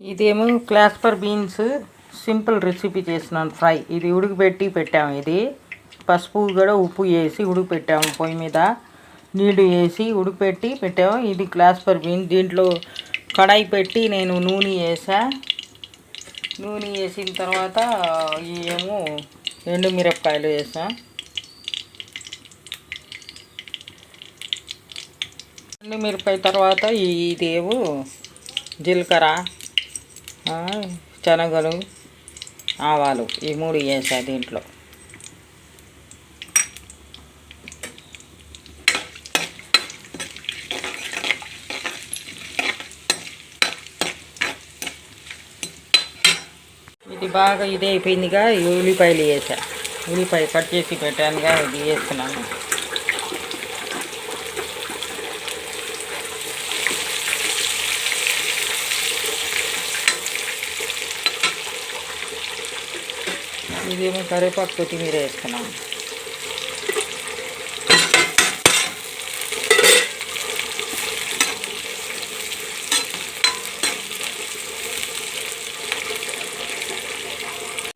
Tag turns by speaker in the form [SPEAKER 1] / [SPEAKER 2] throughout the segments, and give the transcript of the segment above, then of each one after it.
[SPEAKER 1] ఇదేమో క్లాస్పర్ beans simple recipe చేస్తున్నాను fry. ఇది ఉడకబెట్టి పెట్టాము. ఇది పసుపు కూడా ఉప్పు వేసి ఉడకపెట్టాము. పొయ్యి మీద నీళ్లు వేసి ఉడకపెట్టి పెట్టాము. ఇది క్లాస్పర్ బీన్స్. దీంట్లో కడాయి పెట్టి నేను నూనె వేసా. నూనె వేసిన తర్వాత ఏమో ఎండుమిరపకాయలు వేసా. ఎండుమిరపకాయ తర్వాత ఇదేమో జీలకర్ర, శనగలు, ఆవాలు ఈ మూడు వేసా దీంట్లో. ఇది బాగా ఇదే అయిపోయిందిగా. ఉల్లిపాయలు వేసా. ఉల్లిపాయ కట్ చేసి పెట్టానుగా, ఇది వేస్తున్నాను. ఇదేమో కరివేపాకు, కొత్తిమీర వేస్తున్నాను.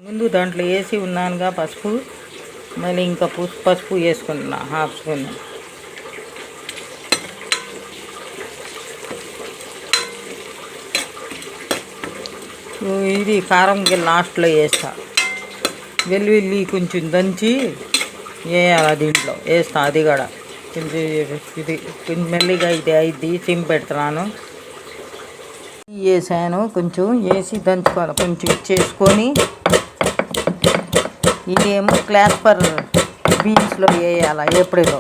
[SPEAKER 1] ముందు దాంట్లో వేసి ఉన్నానుగా పసుపు, మళ్ళీ ఇంకా పసుపు వేసుకుంటున్నా హాఫ్ స్పూన్. ఇది కారంకి లాస్ట్లో వేస్తా. వెల్లుల్లి కొంచెం దంచి వేయాలి దీంట్లో వేస్తా. అది కూడా కొంచెం ఇది కొంచెం మెల్లిగా ఇది అయింది. సిమ్ పెడుతున్నాను. వేసాను. కొంచెం వేసి దంచుకోవాలి. కొంచెం చేసుకొని ఇదేమో క్లాస్పర్ బీన్స్లో వేయాలి. ఎప్పుడో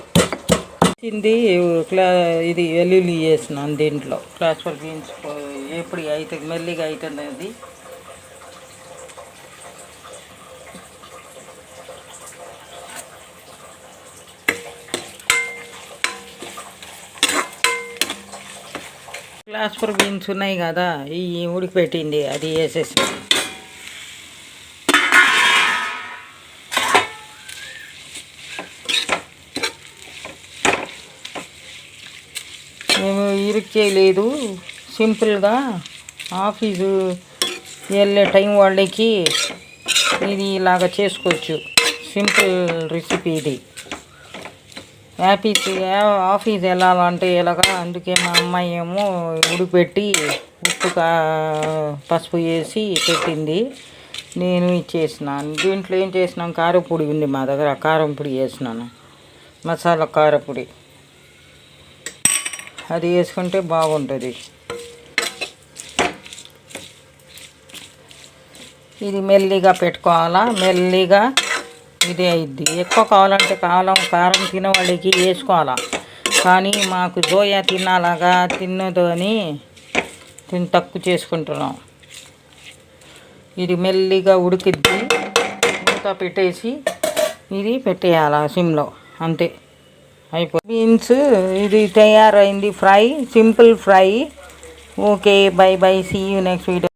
[SPEAKER 1] ఇది వెల్లుల్లి వేసినాను దీంట్లో. క్లాస్పర్ బీన్స్ ఎప్పుడు అవుతుంది, మెల్లిగా అవుతుంది. అది క్లాస్పర్ బీన్స్ ఉన్నాయి కదా, ఈ ఉడికిపెట్టింది అది వేసేసి మేము ఇరుకు చేయలేదు. సింపుల్గా ఆఫీసు వెళ్ళే టైం వాళ్ళకి ఇది ఇలాగ చేసుకోవచ్చు. సింపుల్ రెసిపీ ఇది. ఆఫీస్ వెళ్ళాలంటే ఇలాగా. అందుకే మా అమ్మాయి ఏమో ఉడిపెట్టి ఉప్పు పసుపు వేసి పెట్టింది. నేను ఇచ్చేసినాను. దీంట్లో ఏం చేసినాను, కారపొడి ఉంది మా దగ్గర. కారం పొడి వేసినాను, మసాలా కారపొడి. అది వేసుకుంటే బాగుంటుంది. ఇది మెల్లిగా పెట్టుకోవాలా. మెల్లిగా ఇదే అయింది. ఎక్కువ కావాలంటే కారం తినే వాళ్ళకి వేసుకోవాలా. కానీ మాకు జోయా తినాలాగా తిన్నదు అని తక్కువ చేసుకుంటున్నాం. ఇది మెల్లిగా ఉడికిద్ది. మూత పెట్టేసి ఇది పెట్టేయాలి సిమ్లో. అంతే, అయిపోయింది. బీన్స్ ఇది తయారైంది fry. Simple fry. Okay, bye bye. See you next video.